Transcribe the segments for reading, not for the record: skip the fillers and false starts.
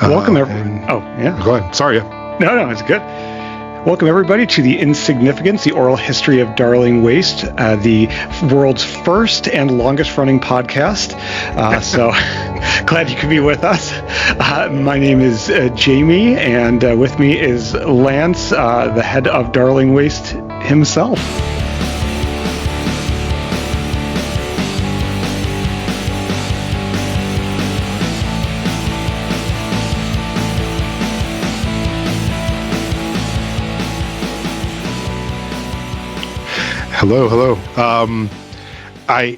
Welcome, everyone. Oh, yeah. Go ahead. Sorry. No, it's good. Welcome, everybody, to the Insignificants, the oral history of Darling Waste, the world's first and longest-running podcast. So glad you could be with us. My name is Jamie, and with me is Lance, the head of Darling Waste himself. Hello.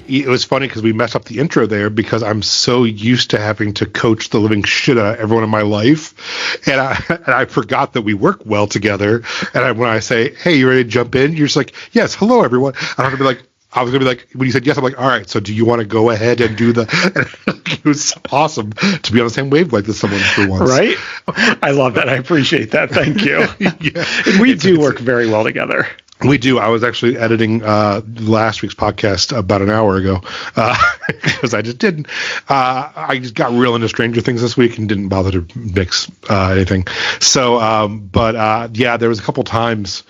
It was funny because we messed up the intro there because I'm so used to having to coach the living shit out of everyone in my life, and I forgot that we work well together. And when I say, "Hey, you ready to jump in?" You're just like, "Yes, hello, everyone." I was gonna be like, when you said yes, I'm like, "All right, so do you want to go ahead and do the?" It was awesome to be on the same wavelength as someone for once. Right? I love that. I appreciate that. Thank you. Yeah. And we do work very well together. We do. I was actually editing last week's podcast about an hour ago because I just didn't. I just got real into Stranger Things this week and didn't bother to mix anything. So, yeah, there was a couple times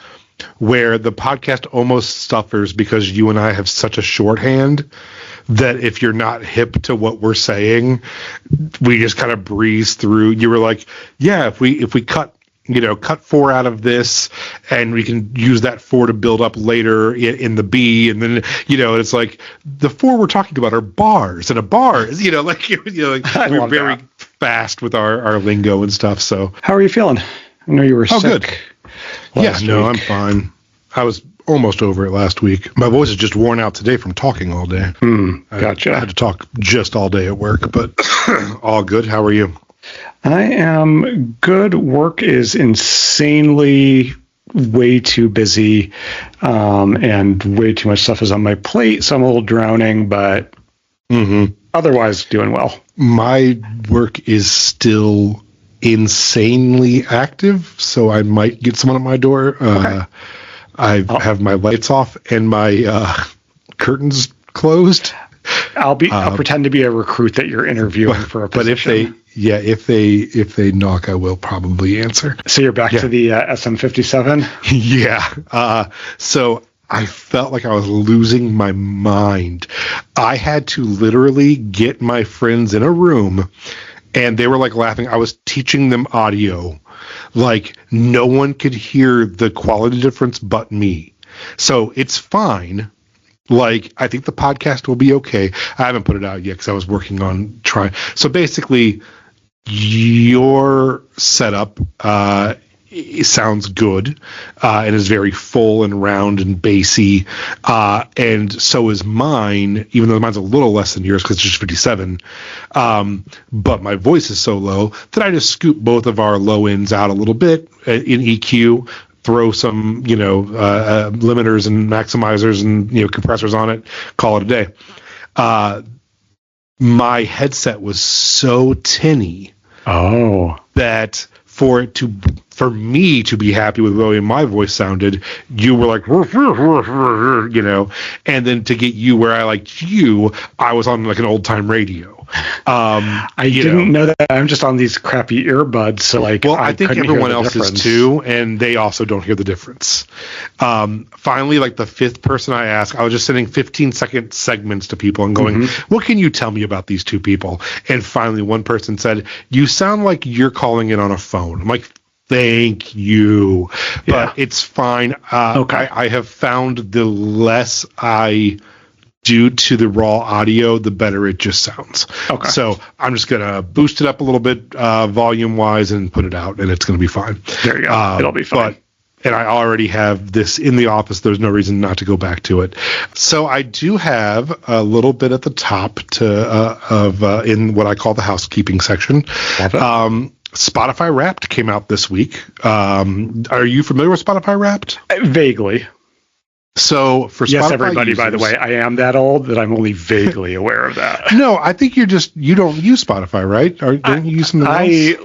where the podcast almost suffers because you and I have such a shorthand that if you're not hip to what we're saying, we just kind of breeze through. You were like, yeah, if we cut 4 out of this and we can use that 4 to build up later in the B. And then, it's like the 4 we're talking about are bars, and a bar is, we're very fast with our lingo and stuff. So how are you feeling? I know you were sick. Good. Yeah, no, I'm fine. I was almost over it last week. My voice is just worn out today from talking all day. Gotcha. I had to talk just all day at work, but all good. How are you? I am good. Work is insanely way too busy, and way too much stuff is on my plate, so I'm a little drowning, but otherwise doing well. My work is still insanely active, so I might get someone at my door. Okay. I have my lights off and my curtains closed. I'll pretend to be a recruit that you're interviewing for a position. But if they knock, I will probably answer. So you're back to the SM57? Yeah. So I felt like I was losing my mind. I had to literally get my friends in a room, and they were like laughing. I was teaching them audio. Like no one could hear the quality difference but me. So it's fine. Like, I think the podcast will be okay. I haven't put it out yet because I was working on trying. So basically, your setup sounds good and is very full and round and bassy. And so is mine, even though mine's a little less than yours because it's just 57. But my voice is so low that I just scoop both of our low ends out a little bit in EQ, throw some, limiters and maximizers and, compressors on it, call it a day. My headset was so tinny that for me to be happy with the way my voice sounded, you were like, and then to get you where I liked you, I was on like an old time radio. I didn't know that. I'm just on these crappy earbuds. So I think everyone else is too, and they also don't hear the difference. Finally, like the fifth person I asked, I was just sending 15-second segments to people and going, what can you tell me about these two people? And finally, one person said, you sound like you're calling in on a phone. I'm like, thank you. Yeah. But it's fine. Okay. I have found the less I do to the raw audio, the better it just sounds. Okay. So I'm just going to boost it up a little bit volume-wise and put it out, and it's going to be fine. There you go. It'll be fine. And I already have this in the office. There's no reason not to go back to it. So I do have a little bit at the top in what I call the housekeeping section. Spotify Wrapped came out this week. Are you familiar with Spotify Wrapped? Vaguely. So for yes, Spotify everybody, users, by the way, I am that old that I'm only vaguely aware of that. No, I think you don't use Spotify, right? Or don't you use something else? I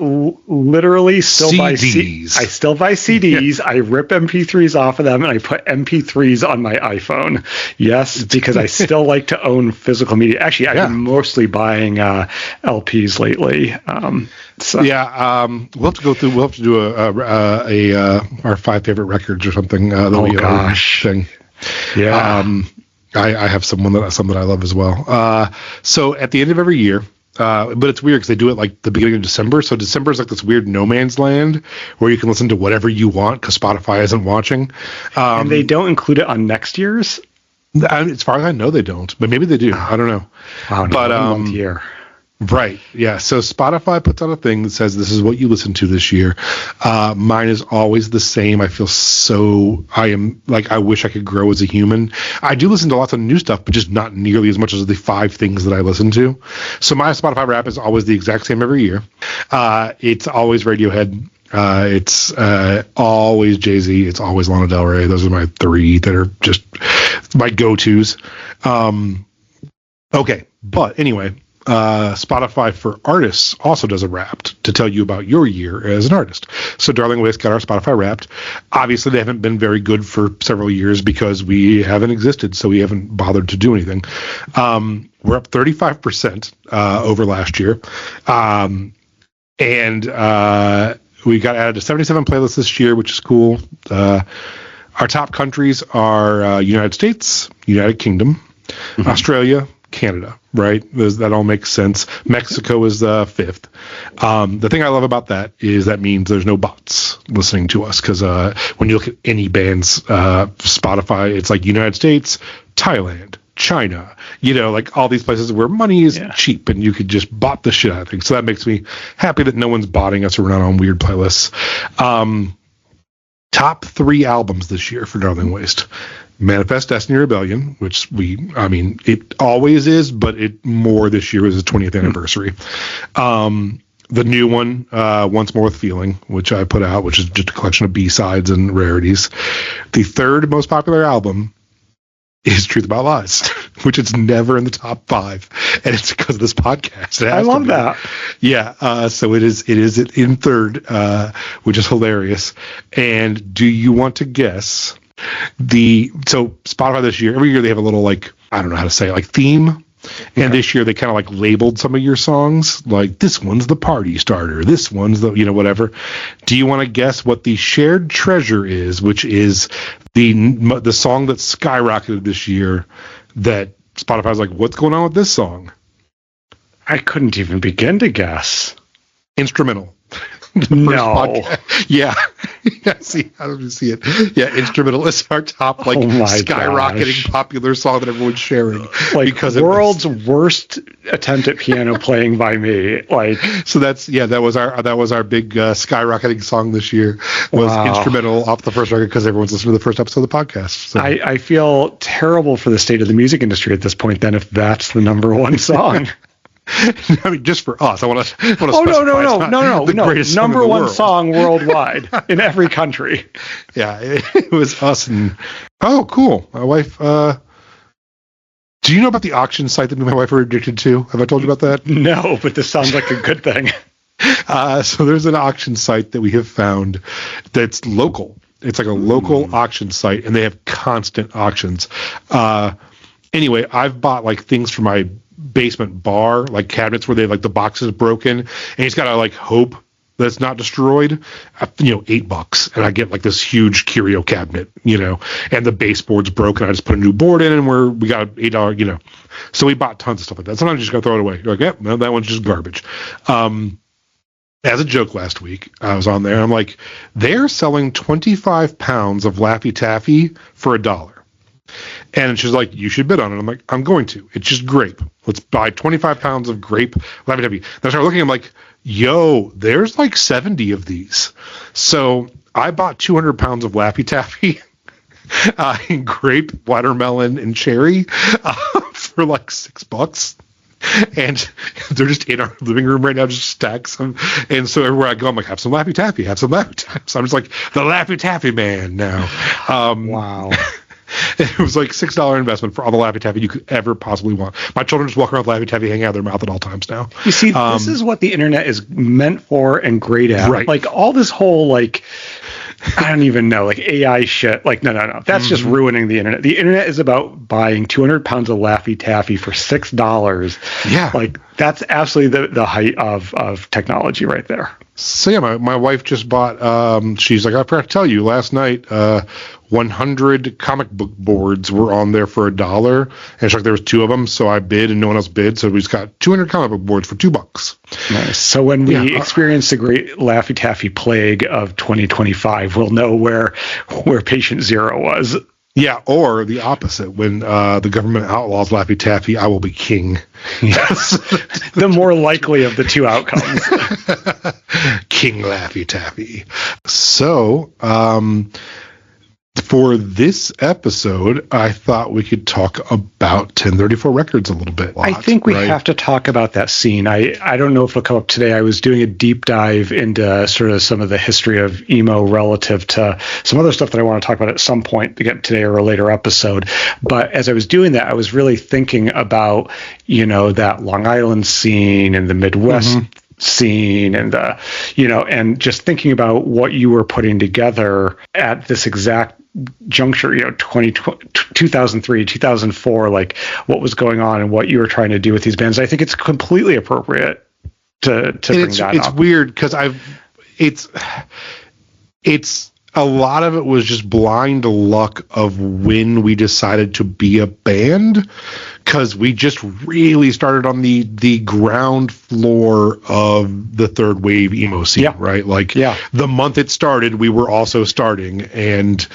literally still buy CDs. I still buy CDs. I rip MP3s off of them and I put MP3s on my iPhone. Yes, because I still like to own physical media. Actually, I've been mostly buying LPs lately. We'll have to go through. We'll have to do our 5 favorite records or something. Thing. Yeah. I have some that I love as well. So at the end of every year, but it's weird because they do it like the beginning of December. So December is like this weird no man's land where you can listen to whatever you want because Spotify isn't watching. And they don't include it on next year's? As far as I know, they don't, but maybe they do. I don't know. Wow, but month year. Right. Yeah. So Spotify puts out a thing that says this is what you listen to this year. Mine is always the same. I wish I could grow as a human. I do listen to lots of new stuff, but just not nearly as much as the 5 things that I listen to. So my Spotify rap is always the exact same every year. It's always Radiohead. It's always Jay-Z. It's always Lana Del Rey. Those are my 3 that are just my go-tos. Okay. But anyway, Spotify for artists also does a Wrapped to tell you about your year as an artist. So Darling Waste got our Spotify Wrapped. Obviously, they haven't been very good for several years because we haven't existed, so we haven't bothered to do anything. We're up 35% over last year. And we got added to 77 playlists this year, which is cool. Our top countries are United States, United Kingdom, Australia, Canada, right? That all makes sense. Mexico is the 5th. The thing I love about that is that means there's no bots listening to us because when you look at any band's Spotify, it's like United States, Thailand, China, like all these places where money is cheap and you could just bot the shit out of things. So that makes me happy that no one's botting us or we're not on weird playlists. Top 3 albums this year for Darling Waste. Manifest Destiny Rebellion, which it always is, but it more this year is the 20th anniversary. The new one, Once More with Feeling, which I put out, which is just a collection of B-sides and rarities. The 3rd most popular album is Truth About Lies, which is never in the top 5, and it's because of this podcast. I love that. Yeah, so it is in 3rd, which is hilarious. And do you want to guess? So Spotify this year, every year they have a little I don't know how to say it, theme. And this year they kind of labeled some of your songs, like this one's the party starter, this one's the, whatever. Do you want to guess what the shared treasure is, which is the song that skyrocketed this year that Spotify's like, what's going on with this song? I couldn't even begin to guess. Instrumental. No. Yeah. See, how did you see it? Yeah, Instrumental is our top skyrocketing popular song that everyone's sharing. Because world's worst attempt at piano playing by me. So that was our big skyrocketing song this year was Instrumental off the first record because everyone's listening to the first episode of the podcast. So. I feel terrible for the state of the music industry at this point then if that's the number 1 song. I mean, just for us. I want to. Oh no! Number 1 song worldwide in every country. Yeah, it was us and. Oh, cool! My wife. Do you know about the auction site that me and my wife are addicted to? Have I told you about that? No, but this sounds like a good thing. So there's an auction site that we have found that's local. It's like a local auction site, and they have constant auctions. Anyway, I've bought things for my basement bar, cabinets where they have the boxes broken, and he's got to hope that it's not destroyed. $8, and I get this huge curio cabinet, and the baseboard's broken. I just put a new board in, and we got $8, So we bought tons of stuff like that. Sometimes you just gotta throw it away. You're like, no, that one's just garbage. As a joke last week, I was on there. And I'm like, they're selling 25 pounds of Laffy Taffy for $1. And she's like, you should bid on it. I'm like, I'm going to. It's just grape. Let's buy 25 pounds of grape Laffy Taffy. Then I started looking, I'm like, yo, there's 70 of these. So I bought 200 pounds of Laffy Taffy in grape, watermelon, and cherry for $6. And they're just in our living room right now, just stacks them. And so everywhere I go, I'm like, have some Laffy Taffy, have some Laffy Taffy. So I'm just like the Laffy Taffy man now. Wow. It was like $6 investment for all the Laffy Taffy you could ever possibly want. My children just walk around with Laffy Taffy hanging out of their mouth at all times now. You see, this is what the internet is meant for and great at. Right. Like all this whole like, I don't even know, like AI shit. Like, no. That's just ruining the internet. The internet is about buying 200 pounds of Laffy Taffy for $6. Yeah. Like, that's absolutely the height of technology right there. So, yeah, my wife just bought, she's like, I forgot to tell you, last night, 100 comic book boards were on there for $1. And she's like, there was 2 of them, so I bid and no one else bid. So we just got 200 comic book boards for $2. Nice. So when we experience the great Laffy Taffy plague of 2025, we'll know where patient zero was. Yeah, or the opposite. When the government outlaws Laffy Taffy, I will be king. Yes. The more likely of the 2 outcomes. King Laffy Taffy. So, for this episode, I thought we could talk about 1034 Records a little bit. I think we have to talk about that scene. I don't know if it'll come up today. I was doing a deep dive into sort of some of the history of emo relative to some other stuff that I want to talk about at some point to get today or a later episode. But as I was doing that, I was really thinking about, that Long Island scene and the Midwest scene and and just thinking about what you were putting together at this exact juncture, 2003, 2004, like what was going on and what you were trying to do with these bands. I think it's completely appropriate to bring that up. It's weird because it's a lot of it was just blind luck of when we decided to be a band, because we just really started on the ground floor of the third wave emo scene, right? Like the month it started, we were also starting, and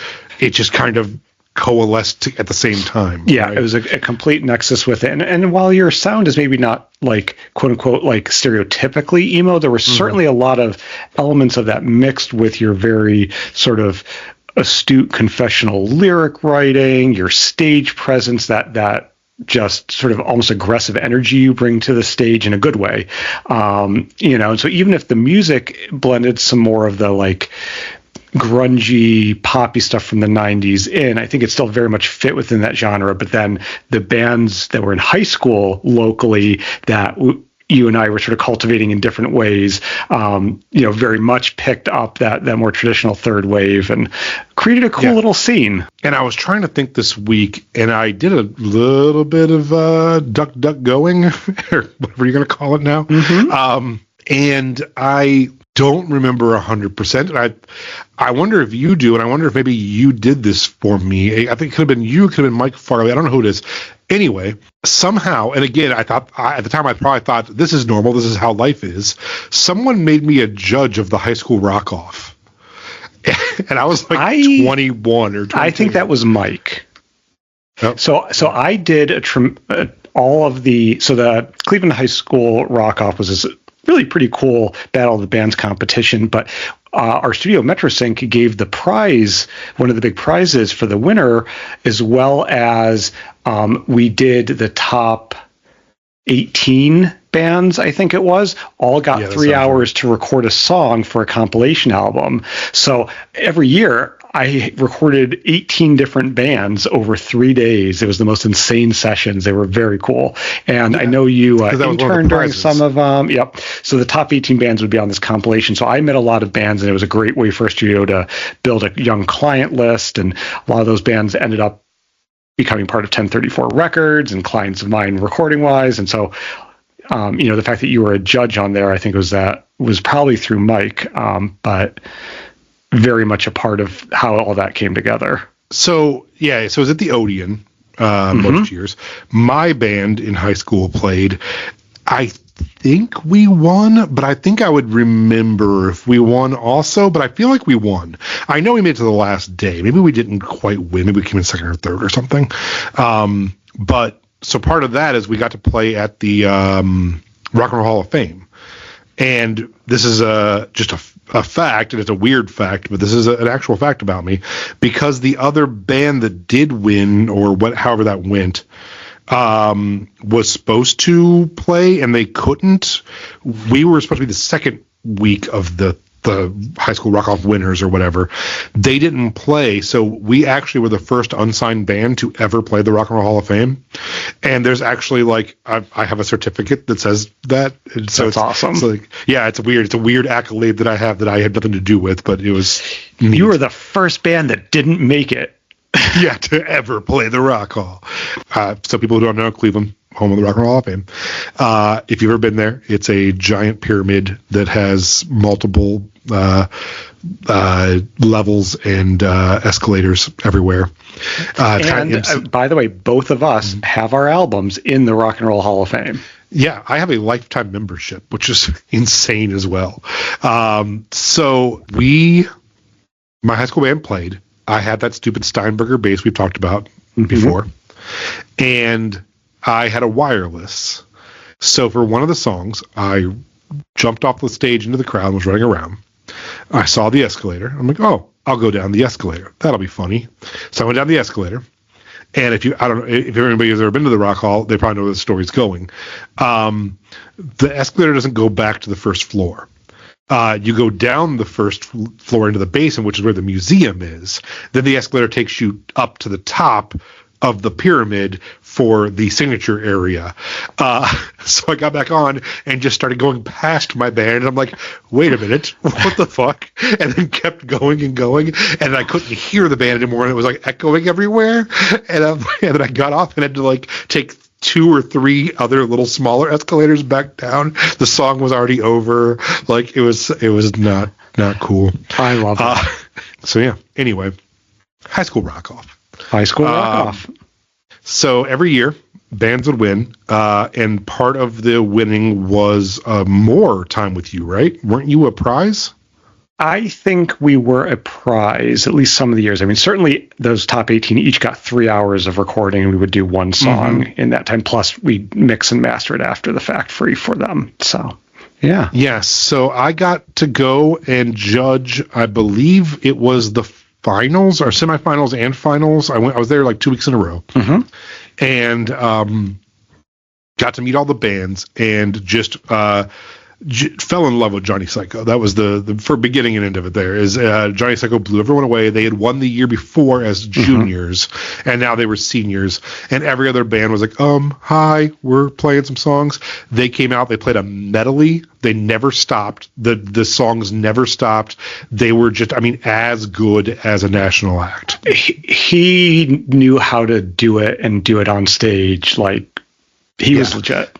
it just kind of coalesced at the same time. Yeah, right? It was a complete nexus with it. And while your sound is maybe not like quote unquote like stereotypically emo, there was certainly a lot of elements of that mixed with your very sort of astute confessional lyric writing, your stage presence, that just sort of almost aggressive energy you bring to the stage in a good way. And so even if the music blended some more of the like grungy, poppy stuff from the 90s in, I think it still very much fit within that genre. But then the bands that were in high school locally that you and I were sort of cultivating in different ways, very much picked up that more traditional third wave and created a cool little scene. And I was trying to think this week, and I did a little bit of duck going, or whatever you're going to call it now. And I don't remember 100%. And I wonder if you do, and I wonder if maybe you did this for me. I think it could have been you, it could have been Mike Farley. I don't know who it is. Anyway, somehow, and again, at the time I probably thought this is normal, this is how life is. Someone made me a judge of the high school rock off. And I was like 21 or 22. I think that was Mike. Yep. So I did the Cleveland High School rock off was this really pretty cool Battle of the Bands competition, but our studio MetroSync gave the prize, one of the big prizes for the winner, as well as we did the top 18 bands, I think it was, all got 3 hours to record a song for a compilation album. So every year I recorded 18 different bands over 3 days. It was the most insane sessions. They were very cool. And I know you interned during some of them. Yep. So the top 18 bands would be on this compilation. So I met a lot of bands, and it was a great way for a studio to build a young client list. And a lot of those bands ended up becoming part of 1034 Records and clients of mine recording wise. And so, the fact that you were a judge on there, I think was probably through Mike, but very much a part of how all that came together. So it was at the Odeon most years. My band in high school played. I think we won, but I think I would remember if we won also, but I feel like we won. I know we made it to the last day. Maybe we didn't quite win. Maybe we came in second or third or something. But so part of that is we got to play at the Rock and Roll Hall of Fame. And this is just a fact, and it's a weird fact, but this is an actual fact about me, because the other band that did win, or however that went, was supposed to play and they couldn't. We were supposed to be the second week of the high school rock off winners or whatever. They didn't play, so we actually were the first unsigned band to ever play the Rock and Roll Hall of Fame. And there's actually like I have a certificate that says that. And so That's awesome. It's like, yeah, it's a weird accolade that I have that I had nothing to do with, but it was neat. You were the first band that didn't make it. Yeah, to ever play the Rock Hall. So people who don't know, Cleveland, home of the Rock and Roll Hall of Fame. If you've ever been there, it's a giant pyramid that has multiple levels and escalators everywhere. And by the way, both of us have our albums in the Rock and Roll Hall of Fame. Yeah, I have a lifetime membership, which is insane as well. So my high school band played. I had that stupid Steinberger bass we've talked about before. And I had a wireless. So for one of the songs, I jumped off the stage into the crowd and was running around. I saw the escalator. I'm like, oh, I'll go down the escalator. That'll be funny. So I went down the escalator. And I don't know if anybody has ever been to the Rock Hall, they probably know where the story's going. The escalator doesn't go back to the first floor. You go down the first floor into the basement, which is where the museum is. Then the escalator takes you up to the top of the pyramid for the signature area. So I got back on and just started going past my band. And I'm like, wait a minute, what the fuck? And then kept going and going. And I couldn't hear the band anymore. And it was like echoing everywhere. And then I got off and had to like take 2 or 3 other little smaller escalators back down. The song was already over. Like it was not cool. I love it. So yeah. Anyway, high school rock off. High school rock off. So every year, bands would win, and part of the winning was more time with you, right? Weren't you a prize? I think we were a prize, at least some of the years. I mean, certainly those top 18 each got 3 hours of recording, and we would do one song in that time. Plus, we mix and master it after the fact free for them. So, yeah. Yes. So I got to go and judge, I believe it was the finals or semifinals and finals. I was there like 2 weeks in a row, and got to meet all the bands and just fell in love with Johnny Psycho. That was the for beginning and end of it. There is Johnny Psycho blew everyone away. They had won the year before as juniors, and now they were seniors. And every other band was like, hi, we're playing some songs. They came out. They played a medley. They never stopped. The songs never stopped. They were just, I mean, as good as a national act. He knew how to do it and do it on stage. Like he was legit.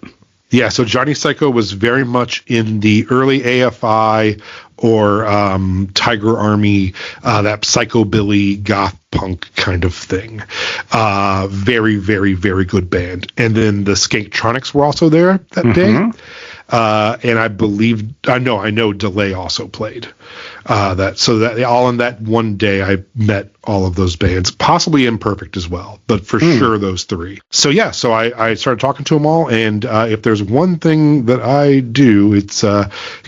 Yeah, so Johnny Psycho was very much in the early AFI or Tiger Army, that psychobilly goth punk kind of thing. Very, very, very good band. And then the Skanktronics were also there that day. And I know Delay also played that all in that one day I met all of those bands, possibly IMperfect as well, but for sure those 3. So yeah, so I started talking to them all, and if there's one thing that I do, it's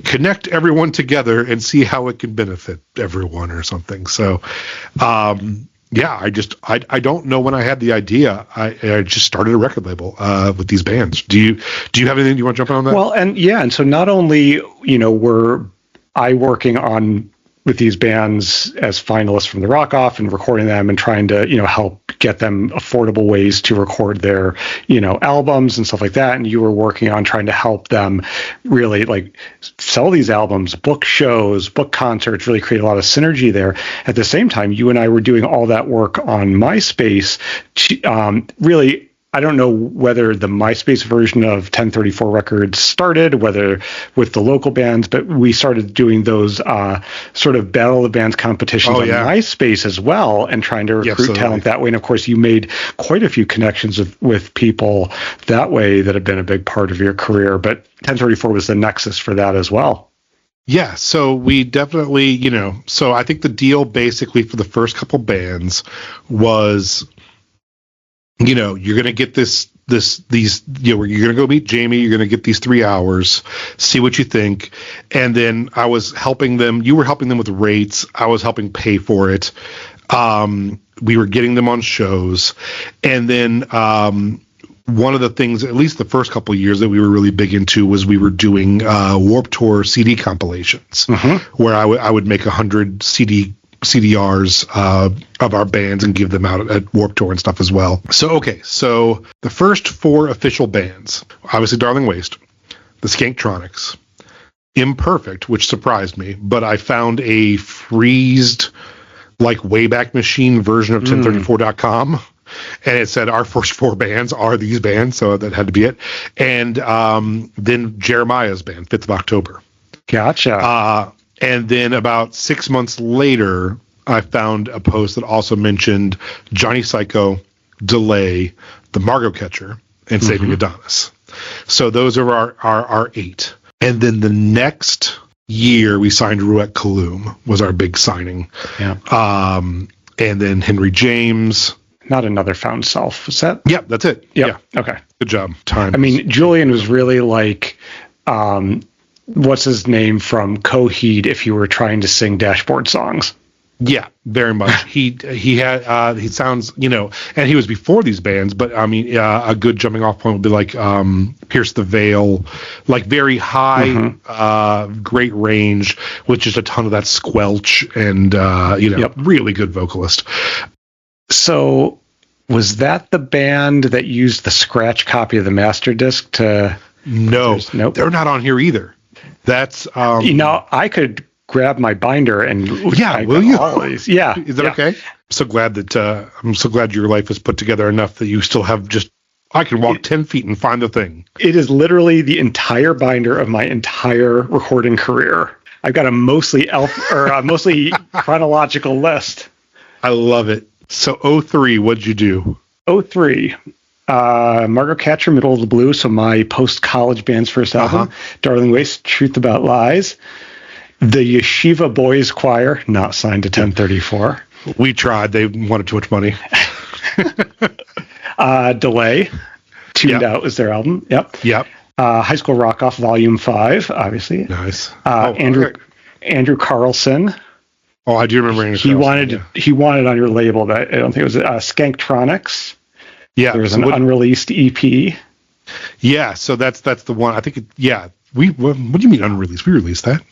connect everyone together and see how it can benefit everyone or something. So yeah, I don't know when I had the idea. I just started a record label with these bands. Do you have anything you want to jump in on that? Well, and so not only were I working on with these bands as finalists from the Rock Off and recording them and trying to help get them affordable ways to record their albums and stuff like that, and you were working on trying to help them really like sell these albums, book shows, book concerts, really create a lot of synergy there. At the same time, you and I were doing all that work on MySpace really. I don't know whether the MySpace version of 1034 Records started, whether with the local bands, but we started doing those sort of Battle of the Bands competitions on MySpace as well, and trying to recruit talent that way. And of course, you made quite a few connections with people that way that have been a big part of your career. But 1034 was the nexus for that as well. Yeah, so we definitely, so I think the deal basically for the first couple bands was, you're going to get these, you're going to go meet Jamie. You're going to get these 3 hours, see what you think. And then I was helping them. You were helping them with rates. I was helping pay for it. We were getting them on shows. And then one of the things, at least the first couple of years that we were really big into, was we were doing Warped Tour CD compilations, where I would make 100 CDRs of our bands and give them out at Warped Tour and stuff as well. So the first 4 official bands, obviously Darling Waste, the Skanktronics, IMperfect, which surprised me, but I found a freezed, like, Wayback Machine version of 1034.com, and it said our first 4 bands are these bands, so that had to be it. And then Jeremiah's band, 5th of October. Gotcha. And then about 6 months later, I found a post that also mentioned Johnny Psycho, Delay, the Margot Catcher, and Saving Adonis. So those are our 8. And then the next year, we signed Ruet Caelum, was our big signing. Yeah. And then Henry James. Not Another Found Self. Was that? Yep, that's it. Yep. Yeah. Okay. Good job. Time. I mean, Julian was really like, what's his name from Coheed if you were trying to sing dashboard songs. Yeah, very much. He sounds, and he was before these bands, but I mean, a good jumping off point would be like Pierce the Veil, like very high, great range with just a ton of that squelch and, really good vocalist. So was that the band that used the scratch copy of the master disc to... No, nope. They're not on here either. That's, I could grab my binder and will you? Always. Yeah. Is that okay? I'm so glad your life is put together enough that you still have I can walk 10 feet and find the thing. It is literally the entire binder of my entire recording career. I've got a mostly mostly chronological list. I love it. So 03, what'd you do? 03. Margot Catcher, Middle of the Blue, so my post-college band's first album. Darling Waste, Truth About Lies. The Yeshiva Boys Choir, not signed to 1034. We tried. They wanted too much money. Delay, Tuned Out was their album. Yep. High School Rock Off Volume 5, obviously. Nice. Andrew Carlson. Oh, I do remember Andrew Carlson. He wanted on your label, but I don't think it was Skanktronics. Yeah. There was an unreleased EP. Yeah, so that's the one. I think what do you mean unreleased? We released that.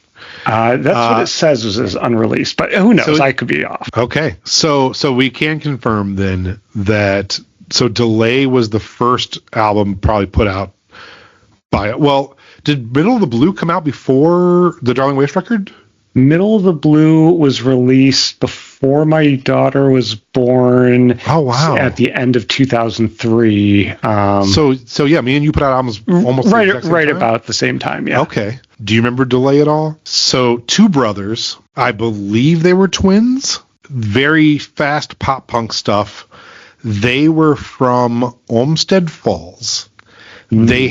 That's what it says is unreleased, but who knows? I could be off. Okay, so we can confirm then that Delay was the first album probably put out by it. Well, did Middle of the Blue come out before the Darling Waste record? Middle of the Blue was released before my daughter was born. Oh wow! At the end of 2003. So yeah, me and you put out albums almost right about the same time. Yeah. Okay. Do you remember Delay at all? So 2 brothers, I believe they were twins. Very fast pop punk stuff. They were from Olmsted Falls. They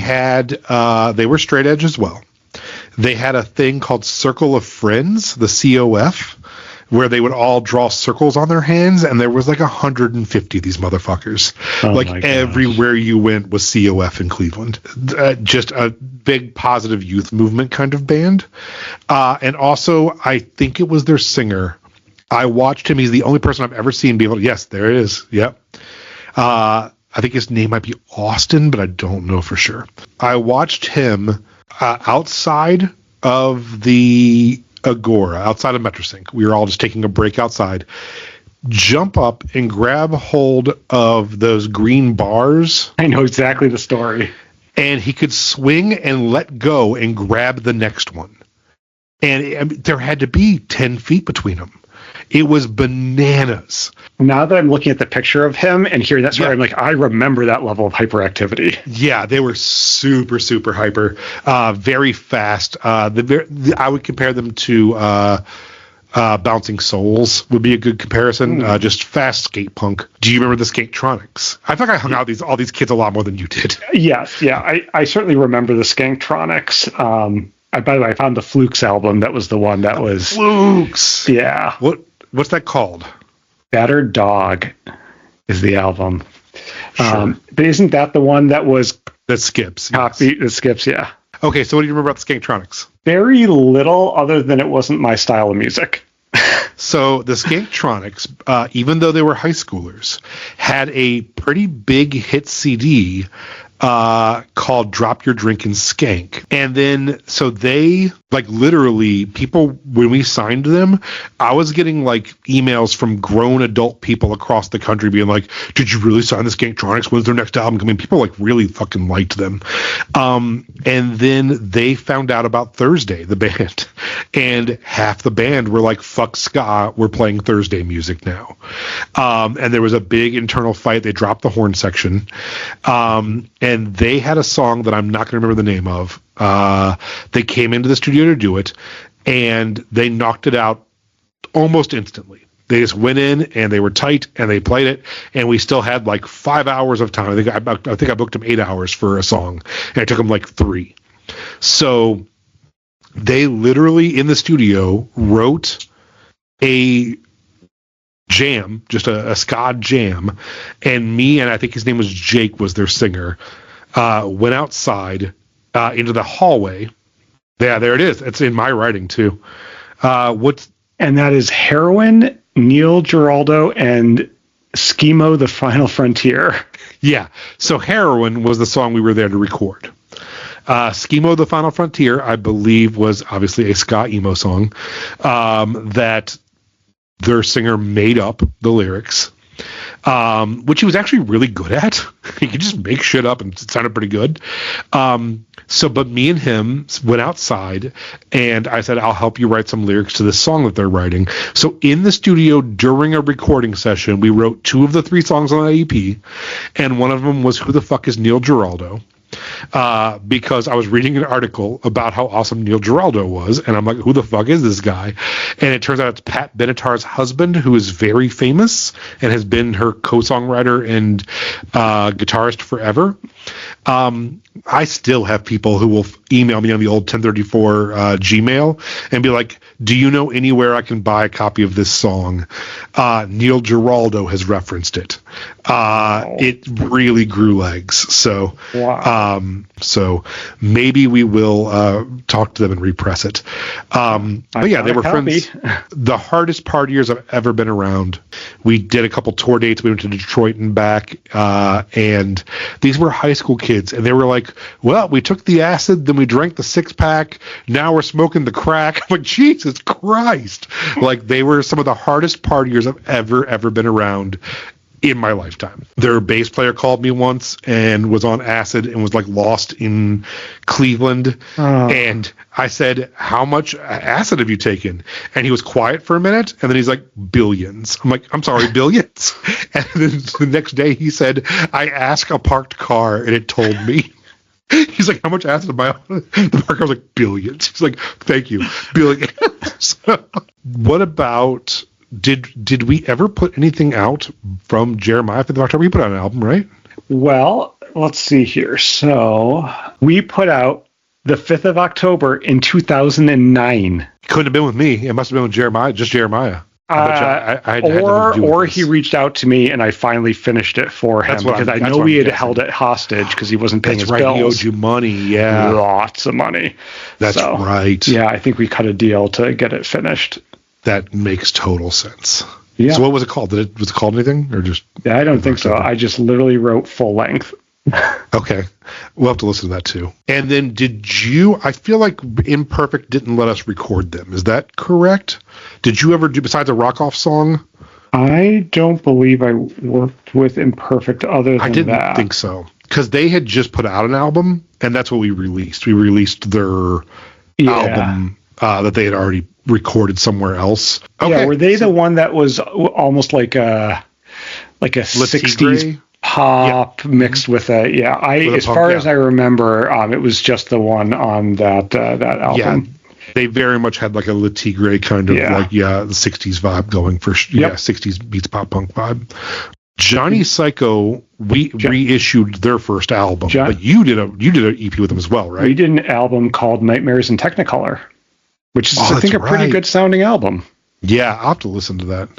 were straight edge as well. They had a thing called Circle of Friends, the COF, where they would all draw circles on their hands, and there was like 150 of these motherfuckers. Everywhere you went was COF in Cleveland. Just a big positive youth movement kind of band. And also, I think it was their singer. I watched him. He's the only person I've ever seen be able to... Yes, there it is. Yep. I think his name might be Austin, but I don't know for sure. I watched him... outside of the Agora, outside of Metrosync. We were all just taking a break outside. Jump up and grab hold of those green bars. I know exactly the story. And he could swing and let go and grab the next one. And there had to be 10 feet between them. It was bananas. Now that I'm looking at the picture of him and hearing that story, I'm like, I remember that level of hyperactivity. Yeah, they were super, super hyper, very fast. I would compare them to Bouncing Souls would be a good comparison. Just fast skate punk. Do you remember the Skanktronics? I feel like I hung out with all these kids a lot more than you did. Yes, yeah. I certainly remember the Skanktronics. By the way, I found the Flukes album. That was the one that was... Flukes! Yeah. What's that called? Battered Dog is the album. Sure. But isn't that the one that was... That skips. Copy, that skips, yeah. Okay, so what do you remember about the Skanktronics? Very little, other than it wasn't my style of music. So the Skanktronics, even though they were high schoolers, had a pretty big hit CD called Drop Your Drink and Skank. And then, so they, like, literally, people, when we signed them, I was getting, like, emails from grown adult people across the country being like, did you really sign the Skanktronics? When's their next album? I mean, people, like, really fucking liked them. And then they found out about Thursday, the band. And half the band were like, fuck ska, we're playing Thursday music now. And there was a big internal fight. They dropped the horn section. And they had a song that I'm not going to remember the name of. They came into the studio to do it, and they knocked it out almost instantly. They just went in, and they were tight, and they played it, and we still had like 5 hours of time. I think I booked them 8 hours for a song, and it took them like 3. So they literally, in the studio, wrote a jam, just a ska jam, and me, and I think his name was Jake, was their singer, went outside into the hallway. Yeah, there it is. It's in my writing too. And that is Heroin, Neil Giraldo, and Schemo, The Final Frontier. Yeah. So Heroin was the song we were there to record. Schemo, The Final Frontier, I believe, was obviously a ska emo song that their singer made up the lyrics, which he was actually really good at. He could just make shit up and it sounded pretty good. But me and him went outside, and I said, I'll help you write some lyrics to this song that they're writing. So in the studio during a recording session, we wrote 2 of the 3 songs on the EP, and one of them was Who the Fuck is Neil Giraldo? Because I was reading an article about how awesome Neil Giraldo was, and I'm like, who the fuck is this guy? And it turns out it's Pat Benatar's husband, who is very famous and has been her co-songwriter and guitarist forever. I still have people who will email me on the old 1034 Gmail and be like, do you know anywhere I can buy a copy of this song? Neil Giraldo has referenced it. It really grew legs. So, wow. So maybe we will talk to them and repress it. But yeah, they were friends. The hardest partiers I've ever been around. We did a couple tour dates. We went to Detroit and back, and these were high school kids, and they were like, well, we took the acid, then we drank the 6-pack, now we're smoking the crack. I'm like, Jesus Christ. Like, they were some of the hardest partiers I've ever been around in my lifetime. Their bass player called me once and was on acid and was like lost in Cleveland. And I said, how much acid have you taken? And he was quiet for a minute, and then he's like, billions. I'm like, I'm sorry, billions? And then the next day he said, I asked a parked car and it told me. He's like, how much acid am I on? The park car was like, billions. He's like, thank you, billions. So, what about, did we ever put anything out from Jeremiah 5th of October? We put out an album, right? Well, let's see here. So we put out the 5th of October in 2009. Couldn't have been with me. It must have been with Jeremiah, just Jeremiah. Or he reached out to me and I finally finished it for him, because I know we had held it hostage because he wasn't paying his bills. He owed you money, yeah. Lots of money. That's right. Yeah, I think we cut a deal to get it finished. That makes total sense. Yeah. So what was it called? Was it called anything, or just? Yeah, I don't think so. I just literally wrote full length. Okay. We'll have to listen to that too. And then I feel like IMperfect didn't let us record them. Is that correct? Did you ever do, besides a Rock Off song? I don't believe I worked with IMperfect other than that. I didn't think so. Because they had just put out an album, and that's what we released. We released their album that they had already recorded somewhere else. Okay. Yeah, were they the one that was almost like a 60s pop mixed with as far as I remember, it was just the one on that album. Yeah, they very much had like a Le Tigre kind of the 60s vibe going for 60s beats pop punk vibe. Johnny Psycho, we reissued their first album, but you did an EP with them as well, right? We did an album called Nightmares in Technicolor, which is I think a pretty good sounding album. Yeah, I'll have to listen to that.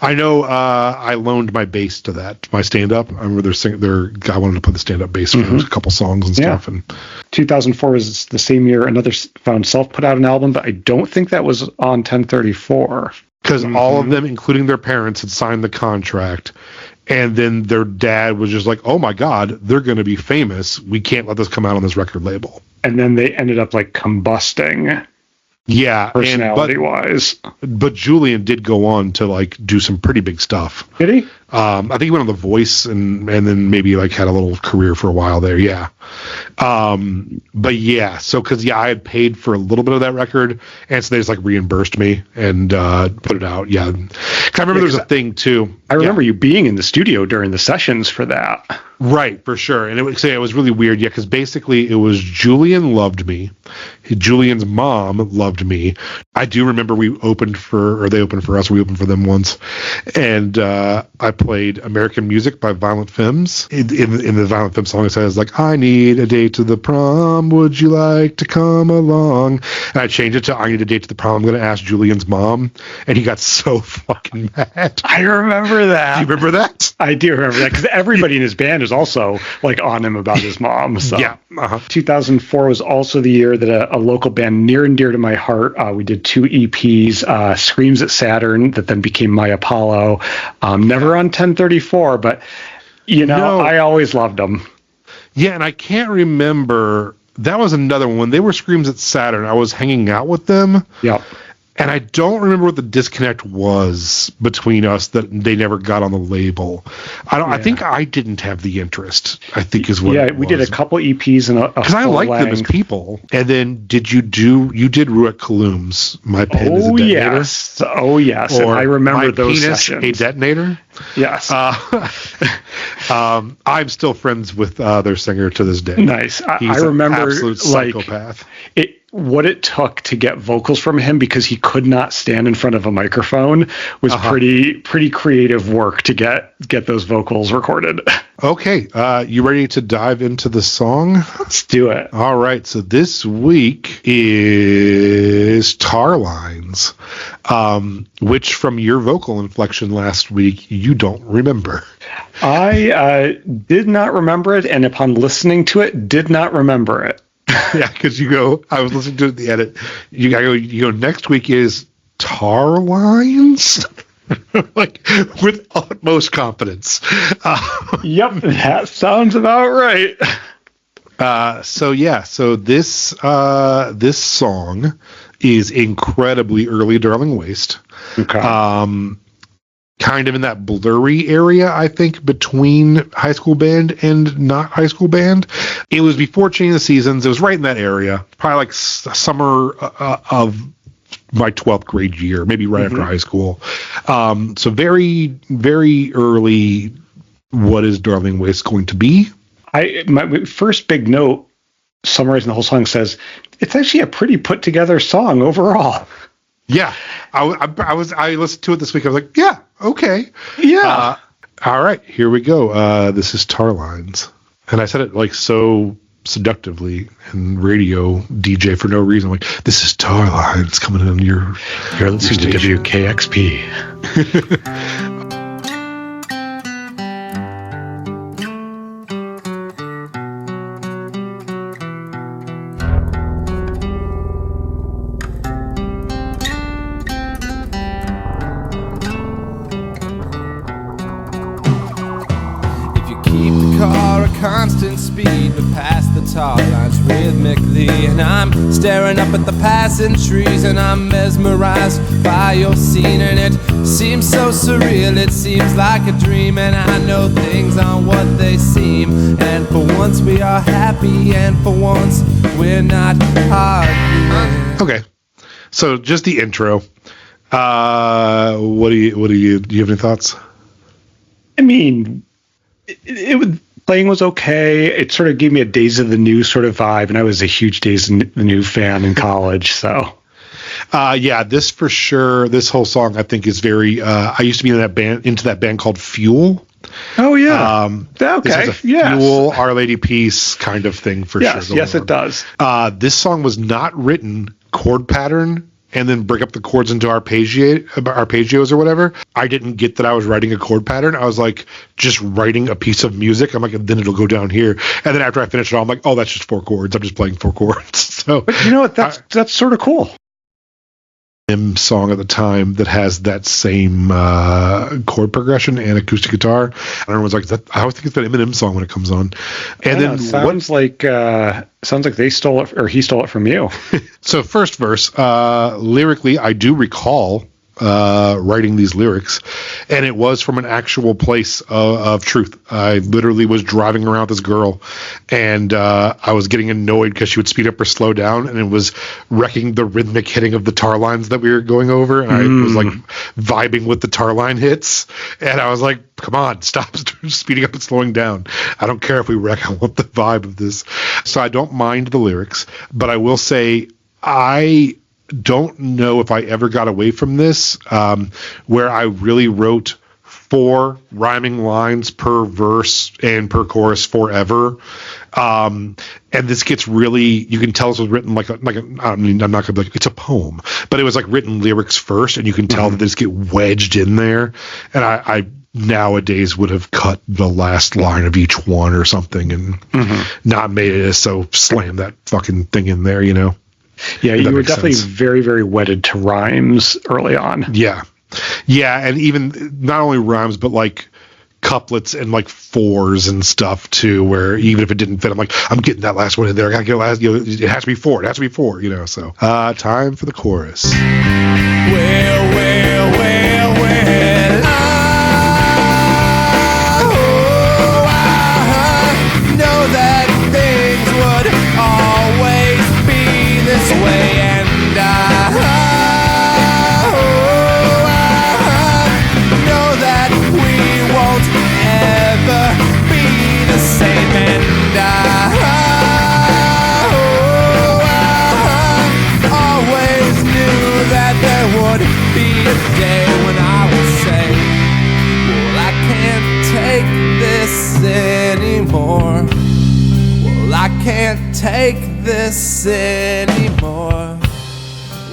I know I loaned my bass to that, my stand-up. I remember their guy wanted to put the stand-up bass for a couple songs and stuff. And 2004 is the same year Another Found Self put out an album, but I don't think that was on 1034. because all of them, including their parents, had signed the contract. And then their dad was just like, oh my God, they're going to be famous. We can't let this come out on this record label. And then they ended up like combusting. Yeah. Personality-wise. But Julian did go on to like do some pretty big stuff. Did he? I think he went on The Voice and then maybe like had a little career for a while there. Yeah. But yeah, so because I had paid for a little bit of that record, and so they just like reimbursed me and put it out. Yeah. Cause I remember there's a thing too. I remember you being in the studio during the sessions for that. Right, for sure. And it was really weird, because basically it was Julian loved me. Julian's mom loved me. I do remember they opened for us. We opened for them once. And I played American Music by Violent Femmes. In the Violent Femmes song, it says, like, I need a date to the prom. Would you like to come along? And I changed it to I need a date to the prom. I'm going to ask Julian's mom. And he got so fucking mad. I remember that. Do you remember that? I do remember that, because everybody in his band is also like on him about his mom. So. Yeah. 2004 was also the year that a local band near and dear to my heart, we did 2 EPs, Screams at Saturn, that then became My Apollo. Never on 1034, but I always loved them. Yeah, and I can't remember. That was another one. When they were Screams at Saturn, I was hanging out with them. Yeah. And I don't remember what the disconnect was between us that they never got on the label. I think I didn't have the interest, I think is what it was. We did a couple EPs and a because I liked them as people. And then you did Ruet Caelum's My Pen is a Detonator? Oh, yes. Or and I remember those penis, sessions. A Detonator? Yes. I'm still friends with their singer to this day. Nice. I remember an absolute psychopath. What it took to get vocals from him, because he could not stand in front of a microphone, was pretty creative work to get those vocals recorded. Okay, you ready to dive into the song? Let's do it. All right, so this week is Tar Lines, which from your vocal inflection last week, you don't remember. I did not remember it, and upon listening to it, did not remember it. Yeah, because I was listening to the edit. You go, next week is Tar Lines? Like, with utmost confidence. Yep, that sounds about right. So this song is incredibly early Darling Waste. Okay. Kind of in that blurry area, I think, between high school band and not high school band. It was before Changing the Seasons. It was right in that area, probably like summer of my 12th grade year, maybe right after high school. So very, very early, what is Darling Waste going to be? My first big note summarizing the whole song says, it's actually a pretty put together song overall. Yeah, I listened to it this week. I was like, yeah, okay. Yeah. All right, here we go. This is Tar Lines. And I said it like so seductively in radio DJ for no reason. I'm like, this is Tar Lines coming on you're listening to WKXP. Constant speed, but past the tar lines rhythmically. And I'm staring up at the passing trees, and I'm mesmerized by your scene. And it seems so surreal, it seems like a dream. And I know things aren't what they seem. And for once we are happy, and for once we're not arguing. Okay, so just the intro. Do you have any thoughts? I mean, it would. Playing was okay. It sort of gave me a Days of the New sort of vibe, and I was a huge Days of the New fan in college. So, this for sure. This whole song, I think, is very. I used to be into that band called Fuel. Oh yeah. Okay. This is a Fuel, Our Lady Peace kind of thing for sure. Yes, it does. This song was not written chord pattern and then break up the chords into arpeggios or whatever. I didn't get that I was writing a chord pattern. I was like just writing a piece of music. I'm like, then it'll go down here. And then after I finish it all, I'm like, oh, that's just 4 chords. I'm just playing 4 chords. So, but you know what? That's sort of cool. Eminem song at the time that has that same chord progression and acoustic guitar. And everyone's like, I always think it's that Eminem song when it comes on. And then sounds like they stole it, or he stole it from you. So first verse, lyrically, I do recall writing these lyrics, and it was from an actual place of truth. I literally was driving around with this girl, and I was getting annoyed because she would speed up or slow down, and it was wrecking the rhythmic hitting of the tar lines that we were going over, and I was like vibing with the tar line hits, and I was like, come on, stop speeding up and slowing down. I don't care if we wreck, I want the vibe of this. So I don't mind the lyrics, but I will say I don't know if I ever got away from this, where I really wrote 4 rhyming lines per verse and per chorus forever. And this gets really, you can tell this was written like I mean, I'm not going to be like, it's a poem, but it was like written lyrics first, and you can tell that they just get wedged in there. And I nowadays would have cut the last line of each one or something and not made it so slam that fucking thing in there, you know? Yeah, you were definitely very, very wedded to rhymes early on. Yeah. Yeah, and even not only rhymes, but like couplets and like 4s and stuff too, where even if it didn't fit, I'm like, I'm getting that last one in there. I gotta get last, you know, it has to be 4. It has to be 4, you know. So time for the chorus. Well, I know that things would always be this way, and I know that we won't ever be the same, and I always knew that there would be a day when I would say, well, I can't take this anymore. Well, I can't take this anymore.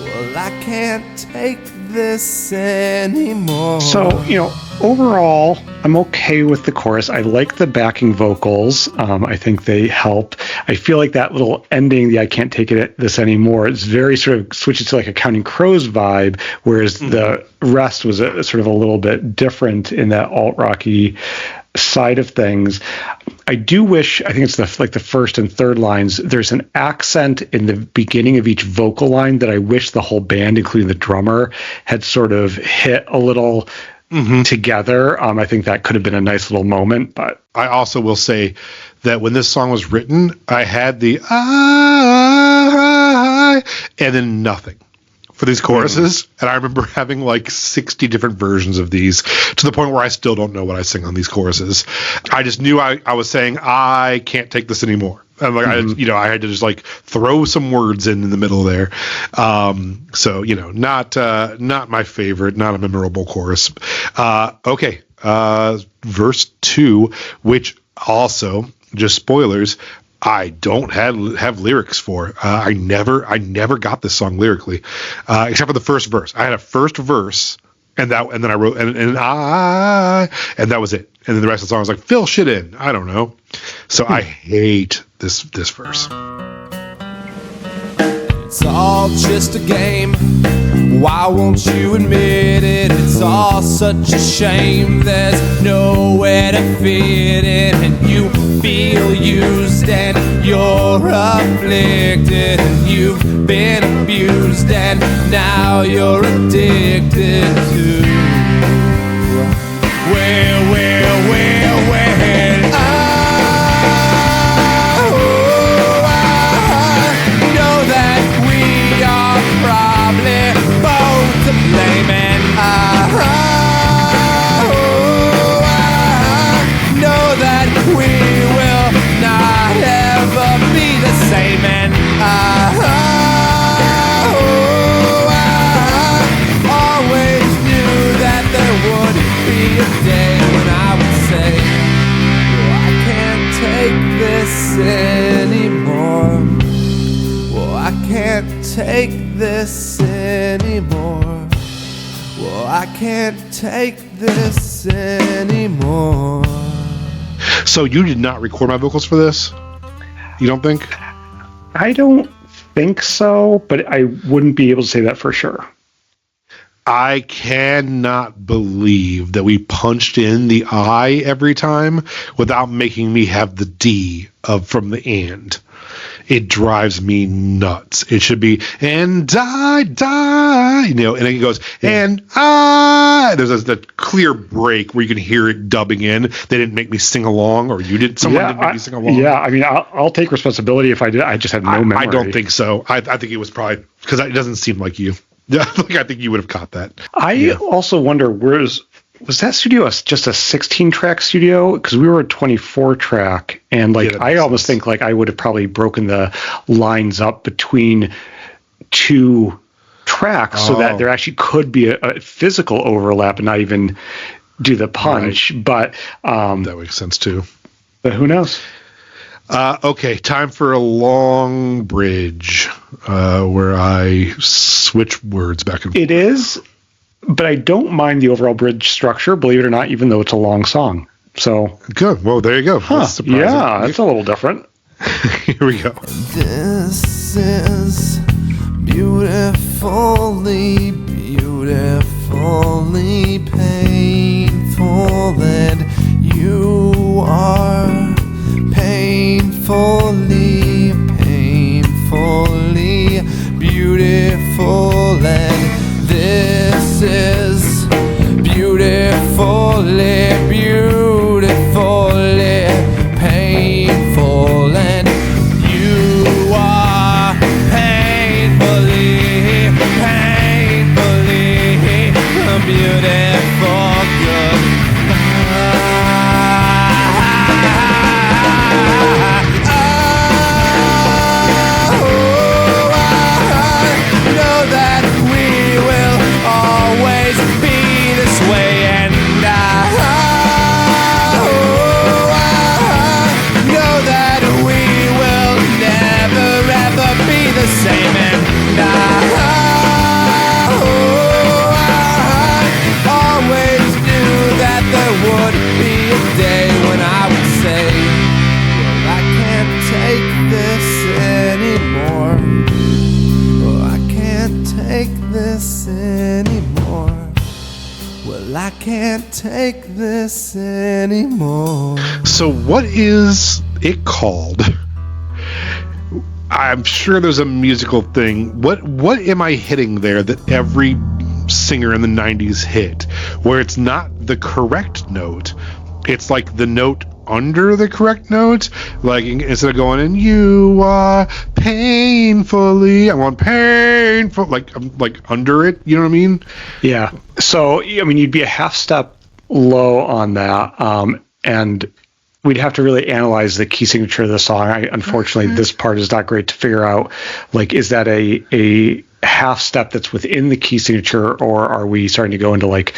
Well, I can't take this anymore. So, you know, overall, I'm okay with the chorus. I like the backing vocals. I think they help. I feel like that little ending, the I can't take this anymore, it's very sort of switches to like a Counting Crows vibe, whereas the rest was sort of a little bit different in that alt-rocky side of things. I do wish, I think it's the first and third lines, there's an accent in the beginning of each vocal line that I wish the whole band, including the drummer, had sort of hit a little together. I think that could have been a nice little moment. But I also will say that when this song was written, I had the I and then nothing for these choruses. And I remember having like 60 different versions of these, to the point where I still don't know what I sing on these choruses. I just knew I was saying, I can't take this anymore. And like, I had to just like throw some words in the middle there. So, you know, not my favorite, not a memorable chorus. Okay. Verse 2, which also, just spoilers, I don't have lyrics for. I never got this song lyrically, except for the first verse. I had a first verse, and then I wrote and that was it. And then the rest of the song I was like, fill shit in. I don't know. So I hate this verse. It's all just a game. Why won't you admit it? It's all such a shame. There's nowhere to fit in, and you feel used, and you're afflicted, and you've been abused, and now you're addicted to. Well. Take this anymore. Well, I can't take this anymore. So you did not record my vocals for this? You don't think? I don't think so, but I wouldn't be able to say that for sure. I cannot believe that we punched in the I every time without making me have the D from the and. It drives me nuts. It should be, and die, and then it goes, and I. There's a clear break where you can hear it dubbing in. They didn't make me sing along, or you didn't. Someone didn't make me sing along. Yeah, I mean, I'll take responsibility if I did. I just have no memory. I don't think so. I think it was probably because it doesn't seem like you. Yeah, I think you would have caught that. I also wonder, was that studio just a 16-track studio? Because we were a 24-track, and I almost think I would have probably broken the lines up between two tracks so that there actually could be a physical overlap and not even do the punch. Right. But that makes sense too. But who knows? Okay, time for a long bridge where I switch words back and forth. It is, but I don't mind the overall bridge structure, believe it or not, even though it's a long song. So good. Well, there you go. Huh. That's surprising. Yeah, it's a little different. Here we go. This is beautifully, beautifully painful, and you are painfully, painfully beautiful, and this is beautifully, beautifully painful, and you are painfully, painfully beautiful. Same, and I always knew that there would be a day when I would say, well, I can't take this anymore. Well, I can't take this anymore. So what is it called? I'm sure there's a musical thing. What am I hitting there that every singer in the 90s hit, where it's not the correct note, it's like the note under the correct note? Like, instead of going, and you are painfully, I want painful, I'm like under it, you know what I mean? Yeah. So, I mean, you'd be a half step low on that, and we'd have to really analyze the key signature of the song. Unfortunately, this part is not great to figure out. Is that a half step that's within the key signature, or are we starting to go into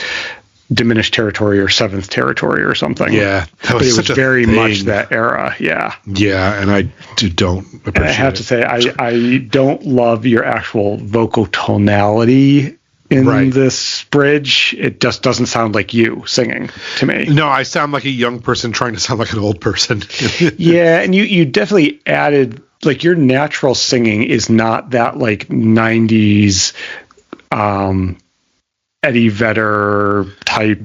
diminished territory or seventh territory or something? Yeah, but it was very much that era. Yeah. Yeah, and I don't appreciate it. And I have to say, I don't love your actual vocal tonality in this bridge. It just doesn't sound like you singing to me. No, I sound like a young person trying to sound like an old person. Yeah, and you definitely added, your natural singing is not that 90s Eddie Vedder type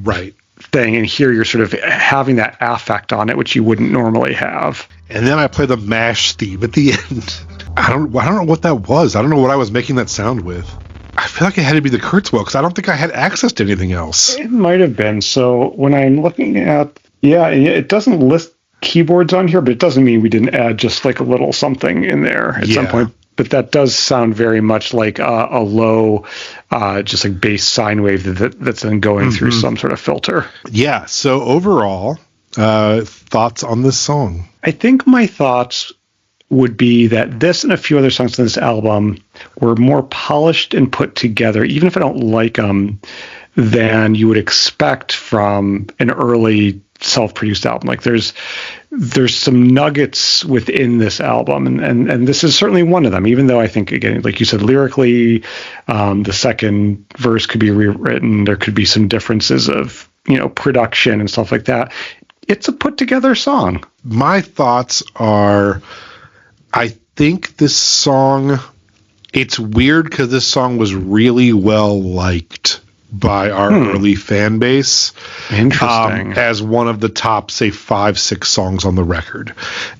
thing, and here you're sort of having that affect on it, which you wouldn't normally have. And then I play the MASH theme at the end. I don't know what that was. I don't know what I was making that sound with. I feel like it had to be the Kurzweil, because I don't think I had access to anything else. It might have been. So when I'm looking at, it doesn't list keyboards on here, but it doesn't mean we didn't add just a little something in there at some point. But that does sound very much like a low, just bass sine wave that's then going through some sort of filter. Yeah. So overall, thoughts on this song? I think my thoughts would be that this and a few other songs on this album were more polished and put together, even if I don't like them, than you would expect from an early self-produced album. There's some nuggets within this album, and this is certainly one of them, even though I think, again, like you said, lyrically, the second verse could be rewritten. There could be some differences of, production and stuff like that. It's a put together song. My thoughts are, I think this song, it's weird because this song was really well liked by our early fan base. Interesting. As one of the top, say, 5-6 songs on the record.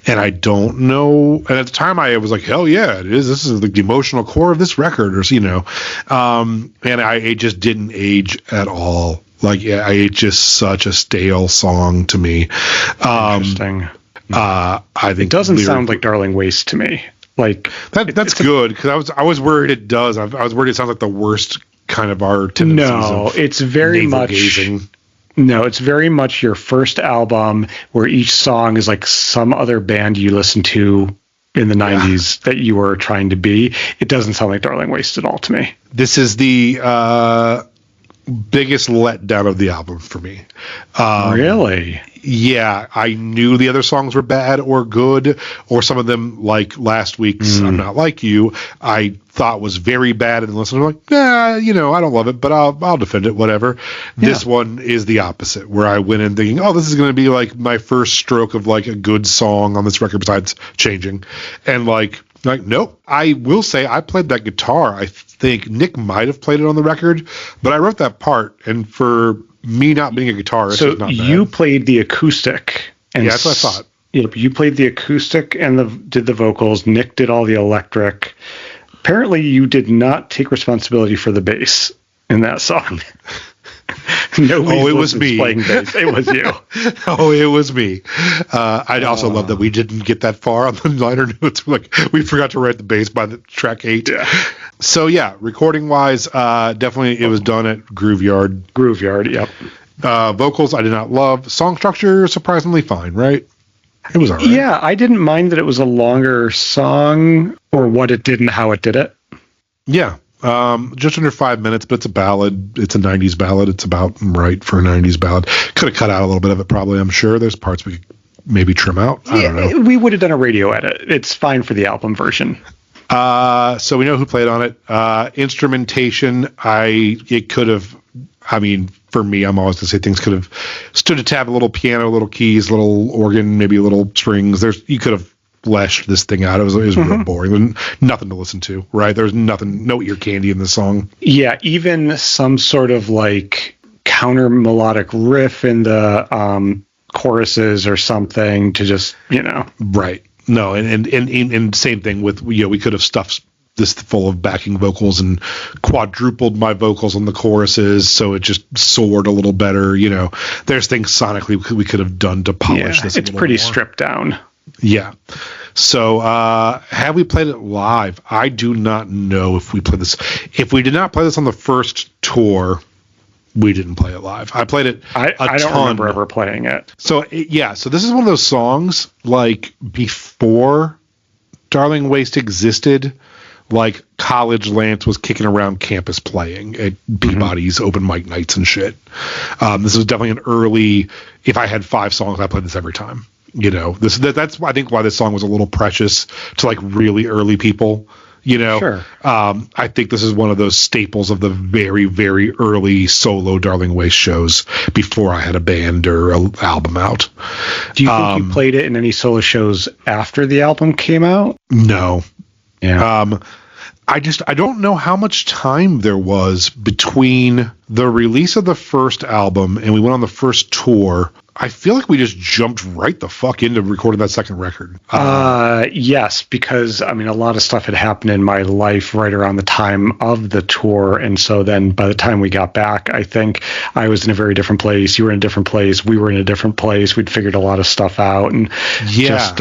And I don't know. And at the time I was like, hell yeah, it is. This is the emotional core of this record, or, and it just didn't age at all. Like, yeah, it's just such a stale song to me. Interesting. I think it doesn't sound like Darling Waste to me. Like that's good, because I was worried it does. I was worried it sounds like the worst kind of our tendencies. No, it's very much. No, it's very much your first album where each song is like some other band you listened to in the 90s that you were trying to be. It doesn't sound like Darling Waste at all to me. This is the biggest letdown of the album for me. Really? Yeah, I knew the other songs were bad or good, or some of them, like last week's I'm Not Like You, I thought was very bad, and listened, I'm like, I don't love it, but I'll defend it, whatever. Yeah. This one is the opposite, where I went in thinking, this is going to be like my first stroke of like a good song on this record besides Changing. And like, nope. I will say I played that guitar. I think Nick might have played it on the record, but I wrote that part, and for me not being a guitarist, so it's not bad. You played the acoustic. And that's what I thought. You played the acoustic and did the vocals. Nick did all the electric. Apparently, you did not take responsibility for the bass in that song. It was me playing bass. It was you. It was me. I also love that we didn't get that far on the liner notes. We forgot to write the bass by the track 8. Yeah. So yeah, recording wise, definitely it was done at Grooveyard. Grooveyard, yep. Vocals I did not love. Song structure surprisingly fine, right? It was all right. Yeah, I didn't mind that it was a longer song, or what it did and how it did it. Yeah. Just under 5 minutes, but it's a ballad. It's a 90s ballad. It's about right for a 90s ballad. Could have cut out a little bit of it, probably, I'm sure. There's parts we could maybe trim out. I don't know. We would have done a radio edit. It's fine for the album version. So we know who played on it. Instrumentation, it could have, for me, I'm always going to say things could have stood a tab, a little piano, a little keys, a little organ, maybe a little strings. You could have fleshed this thing out. It was real boring. There was nothing to listen to, right? There was no ear candy in the song. Yeah, even some sort of like counter melodic riff in the choruses or something to just, Right. No, and same thing with, we could have stuffed this full of backing vocals and quadrupled my vocals on the choruses so it just soared a little better. There's things sonically we could have done to polish this a little more. It's pretty stripped down. Yeah. So have we played it live? I do not know if we played this. If we did not play this on the first tour, we didn't play it live. I played it I don't remember ever playing it. So, so this is one of those songs, like, before Darling Waste existed, like, college Lance was kicking around campus playing at Peabody's open mic nights and shit. This was definitely an early, if I had 5 songs, I played this every time. That's I think why this song was a little precious to like really early people. Sure. I think this is one of those staples of the very, very early solo Darling Waste shows before I had a band or an album out. Do you think you played it in any solo shows after the album came out? No. Yeah. I don't know how much time there was between the release of the first album and we went on the first tour. I feel like we just jumped right the fuck into recording that second record. Yes, because, a lot of stuff had happened in my life right around the time of the tour. And so then by the time we got back, I think I was in a very different place. You were in a different place. We were in a different place. We'd figured a lot of stuff out and just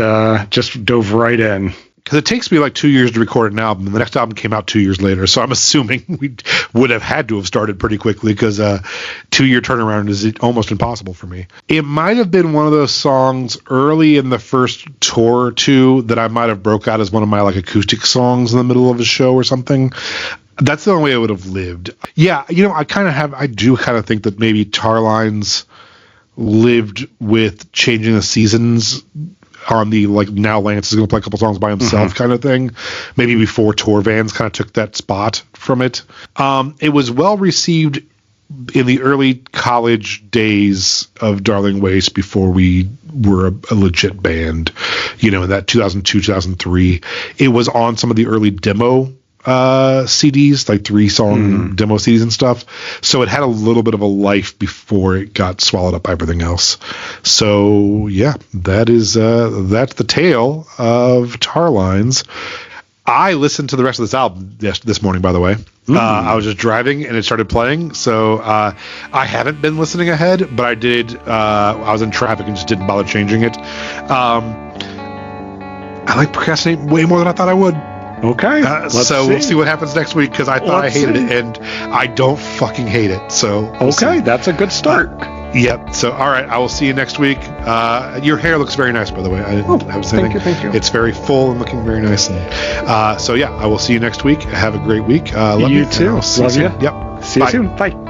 dove right in. Because it takes me like 2 years to record an album, and the next album came out 2 years later. So I'm assuming we would have had to have started pretty quickly because 2-year turnaround is almost impossible for me. It might have been one of those songs early in the first tour or two that I might have broke out as one of my like acoustic songs in the middle of a show or something. That's the only way I would have lived. Yeah, I do think that maybe Tar Lines lived with changing the seasons on the like now Lance is going to play a couple songs by himself kind of thing. Maybe before tour vans kind of took that spot from it. It was well received in the early college days of Darling Waste before we were a legit band, in that 2002, 2003. It was on some of the early demo CDs, like 3-song demo CDs and stuff. So it had a little bit of a life before it got swallowed up by everything else. So yeah, that's the tale of Tar Lines. I listened to the rest of this album this morning, by the way. I was just driving and it started playing. So I haven't been listening ahead, but I did. I was in traffic and just didn't bother changing it. I like Procrastinate way more than I thought I would. Okay. We'll see what happens next week, because I thought I hated it, and I don't fucking hate it. So we'll see. That's a good start. Yep. So, all right. I will see you next week. Your hair looks very nice, by the way. I didn't have to say anything. Thank you. It's very full and looking very nice. And, so, yeah, I will see you next week. Have a great week. Love you too. Love you. Yep. See you soon. Bye.